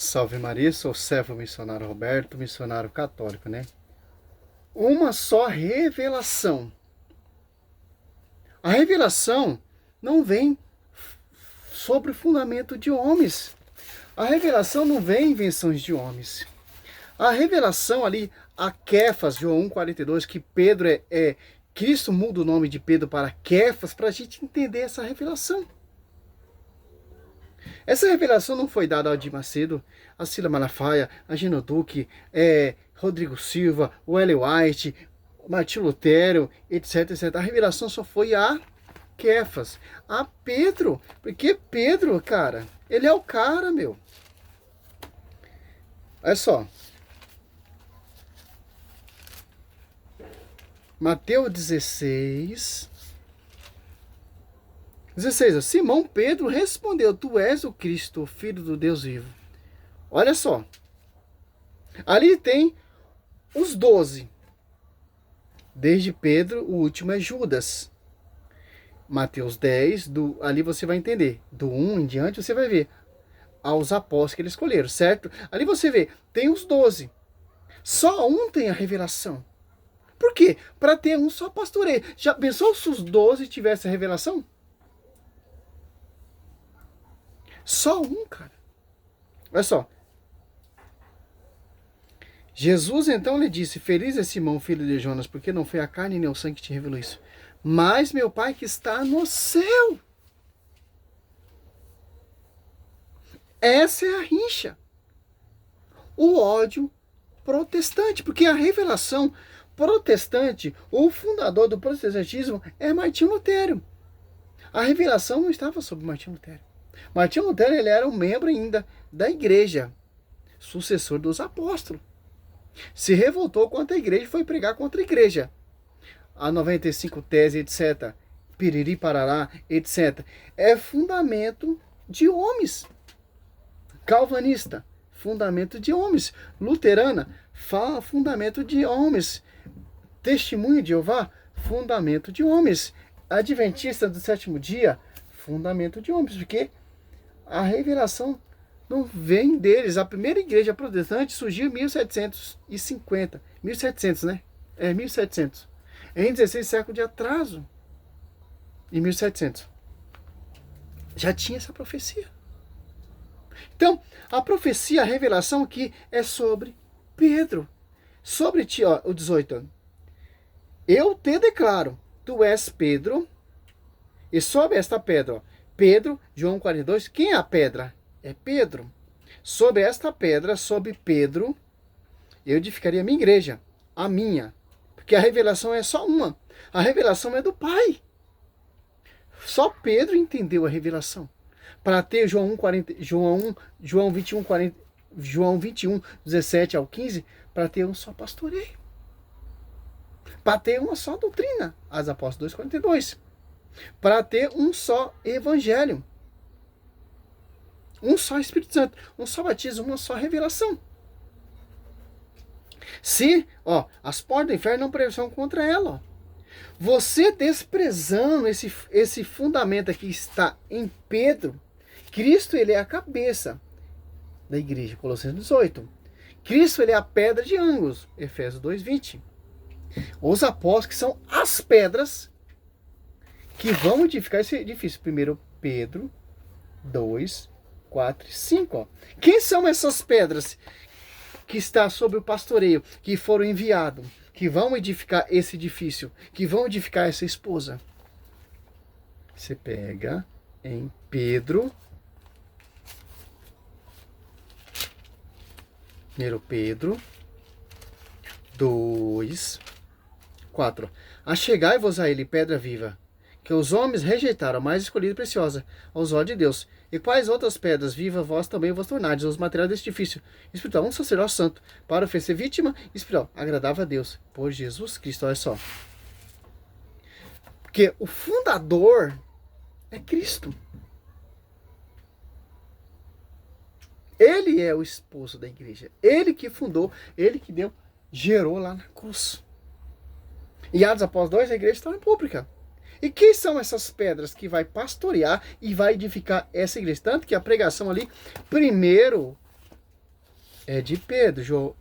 Salve Maria, sou servo missionário Roberto, missionário católico, né? Uma só revelação. A revelação não vem sobre o fundamento de homens. A revelação não vem em invenções de homens. A revelação ali, a Quefas, João 1,42, que Pedro Cristo muda o nome de Pedro para Quefas, para a gente entender essa revelação. Essa revelação não foi dada ao Edir Macedo, a Cila Malafaia, a Gino Duque, Rodrigo Silva, o Ellen White, Martinho Lutero, etc, etc. A revelação só foi a Quefas, a Pedro. Porque Pedro, cara, ele é o cara, meu. Olha só. Mateus 16... 16. Simão Pedro respondeu: Tu és o Cristo, o Filho do Deus vivo. Olha só. Ali tem os 12. Desde Pedro, o último é Judas. Mateus 10, ali você vai entender. Do 1 em diante você vai ver aos apóstolos que eles escolheram, certo? Ali você vê, tem os 12. Só um tem a revelação. Por quê? Para ter um só pastoreio. Já pensou se os 12 tivessem a revelação? Só um, cara. Olha só. Jesus então lhe disse: Feliz é Simão, filho de Jonas, porque não foi a carne nem o sangue que te revelou isso, mas meu Pai que está no céu. Essa é a rincha. O ódio protestante, porque a revelação protestante, o fundador do protestantismo é Martinho Lutero. A revelação não estava sobre Martinho Lutero. Martinho Lutero, ele era um membro ainda da igreja, sucessor dos apóstolos. Se revoltou contra a igreja e foi pregar contra a igreja. A 95 tese, etc. Piriri, parará, etc. É fundamento de homens. Calvanista, fundamento de homens. Luterana, fundamento de homens. Testemunho de Jeová, fundamento de homens. Adventista do sétimo dia, fundamento de homens. Porque a revelação não vem deles. A primeira igreja protestante surgiu em 1750. 1700, né? 1700. Em 16 séculos de atraso. Em 1700. Já tinha essa profecia. Então, a profecia, a revelação aqui é sobre Pedro. Sobre ti, ó, o 18. Eu te declaro, tu és Pedro, e sobre esta pedra, ó, Pedro, João 42, quem é a pedra? É Pedro. Sobre esta pedra, sobre Pedro, eu edificaria a minha igreja, a minha. Porque a revelação é só uma. A revelação é do Pai. Só Pedro entendeu a revelação. Para ter João 21, 40, João 21, 17 ao 15, para ter um só pastoreio. Para ter uma só doutrina, as Apóstolos 2,42. Para ter um só evangelho. Um só Espírito Santo, um só batismo, uma só revelação. Se, ó, as portas do inferno não prevaleçam contra ela, ó. Você desprezando esse fundamento aqui está em Pedro, Cristo, ele é a cabeça da igreja, Colossenses 18. Cristo, ele é a pedra de ângulos, Efésios 2:20. Os apóstolos, que são as pedras que vão edificar esse edifício. Primeiro Pedro 2, 4 e 5. Ó. Quem são essas pedras que está sob o pastoreio, que foram enviados, que vão edificar esse edifício, que vão edificar essa esposa? Você pega em Pedro, 1 Pedro 2, 4. Achegai-vos a ele, pedra viva, que os homens rejeitaram, a mais escolhida e preciosa, aos olhos de Deus. E quais outras pedras vivas vós também vos tornardes, os materiais deste edifício espiritual, um sacerdócio santo, para oferecer vítima espiritual, agradável a Deus, por Jesus Cristo. Olha só. Porque o fundador é Cristo. Ele é o esposo da igreja. Ele que fundou, ele que gerou lá na cruz. E Atos após 2, a igreja está em pública. E quem são essas pedras que vai pastorear e vai edificar essa igreja? Tanto que a pregação ali, primeiro É de Pedro,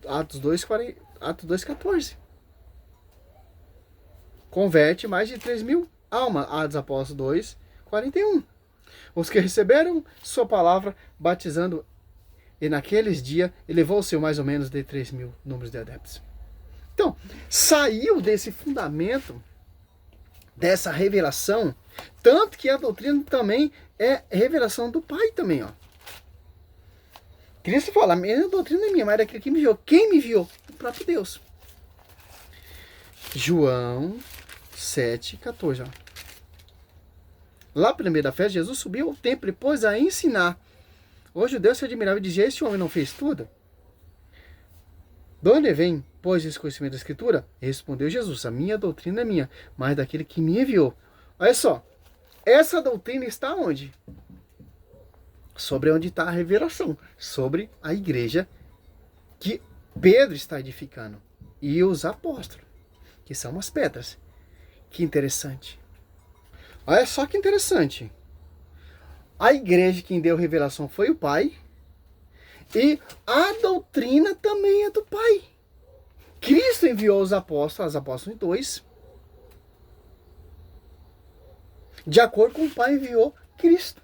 Atos 2,14. Converte mais de 3.000 almas. Atos Apóstolos 2,41. Os que receberam sua palavra, batizando, e naqueles dias elevou-se mais ou menos de 3.000 números de adeptos. Então, saiu desse fundamento, dessa revelação, tanto que a doutrina também é revelação do Pai também, ó. Cristo fala, a minha doutrina é minha, mas é daquele que me enviou. Quem me enviou? O próprio Deus. João 7,14. Lá pelo meio da festa, Jesus subiu ao templo e pôs a ensinar. Os judeus se admiravam e diziam, este homem não fez tudo? De onde vem, pois, esse conhecimento da Escritura? Respondeu Jesus, a minha doutrina é minha, mas daquele que me enviou. Olha só, essa doutrina está onde? Sobre onde está a revelação, sobre a igreja que Pedro está edificando. E os apóstolos, que são as pedras. Que interessante. Olha só que interessante. A igreja quem deu revelação foi o Pai. E a doutrina também é do Pai. Cristo enviou os apóstolos 2. De acordo com o Pai enviou Cristo.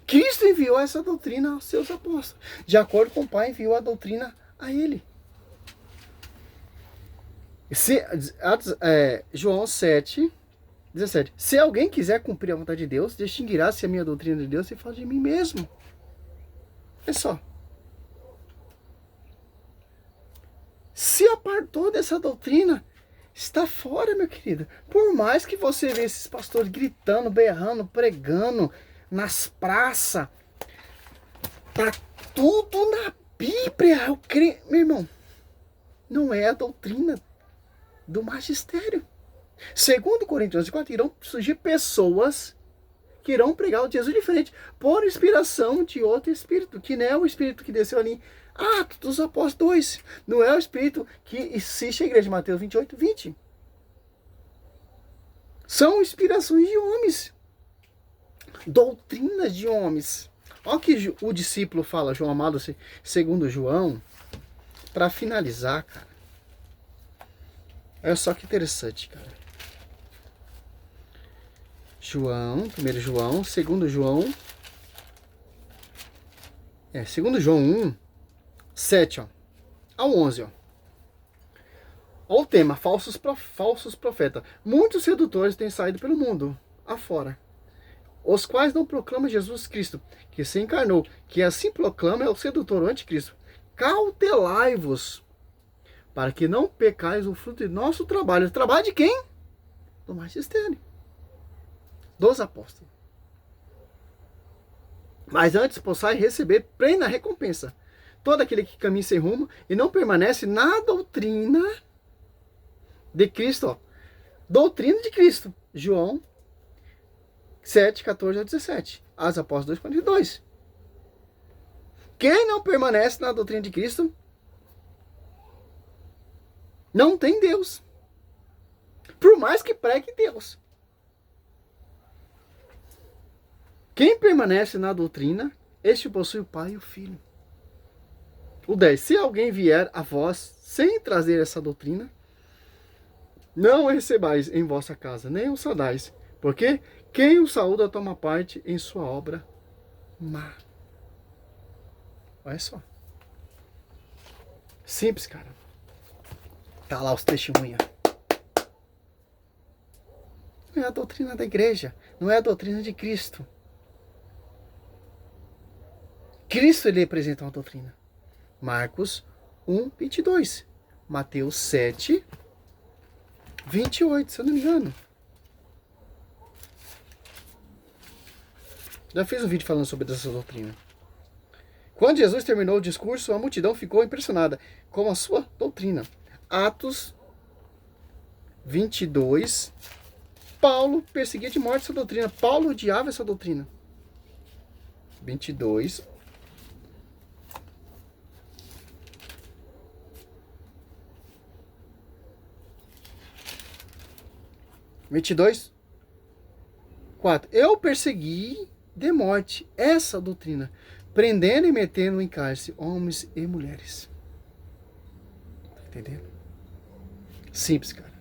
Cristo enviou essa doutrina aos seus apóstolos. De acordo com o Pai enviou a doutrina a ele. João 7,17. Se alguém quiser cumprir a vontade de Deus, distinguirá-se a minha doutrina de Deus e fala de mim mesmo. É só. Se apartou dessa doutrina, está fora, meu querido. Por mais que você veja esses pastores gritando, berrando, pregando nas praças, tá tudo na Bíblia. Eu creio, meu irmão, não é a doutrina do magistério. Segundo Coríntios 4, irão surgir pessoas que irão pregar o Jesus diferente, por inspiração de outro espírito, que não é o espírito que desceu ali em Atos dos Apóstolos 2. Não é o espírito que existe a igreja de Mateus 28:20. São inspirações de homens. Doutrinas de homens. Olha o que o discípulo fala, João amado, segundo João, para finalizar, cara. Olha só que interessante, cara. João, 1 João, 2 João. 2 João 1, 7, ao 11, Olha o tema, falsos profetas. Muitos sedutores têm saído pelo mundo afora, os quais não proclamam Jesus Cristo, que se encarnou, que assim proclama é o sedutor, o anticristo. Cautelai-vos, para que não pecais o fruto de nosso trabalho. O trabalho de quem? Do magistério, dos apóstolos. Mas antes possais receber plena recompensa. Todo aquele que caminha sem rumo e não permanece na doutrina de Cristo. Doutrina de Cristo. João 7,14-17. As Apóstolos 2,42. Quem não permanece na doutrina de Cristo não tem Deus. Por mais que pregue Deus. Quem permanece na doutrina, este possui o Pai e o Filho. O 10. Se alguém vier a vós sem trazer essa doutrina, não o recebais em vossa casa, nem o saudais, porque quem o saúda toma parte em sua obra má. Olha só. Simples, cara. Tá lá os testemunhas. Não é a doutrina da igreja, não é a doutrina de Cristo. Cristo, ele apresenta uma doutrina. Marcos 1:22. Mateus 7:28, se eu não me engano. Já fiz um vídeo falando sobre essa doutrina. Quando Jesus terminou o discurso, a multidão ficou impressionada com a sua doutrina. Atos 22. Paulo perseguia de morte essa doutrina. Paulo odiava essa doutrina. 22. (22) 4. Eu persegui de morte essa doutrina, prendendo e metendo em cárcere homens e mulheres. Tá entendendo? Simples, cara.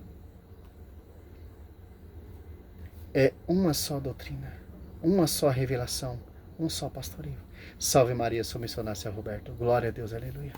É uma só doutrina, uma só revelação, um só pastoreio. Salve Maria, sou missionário Roberto. Glória a Deus, aleluia.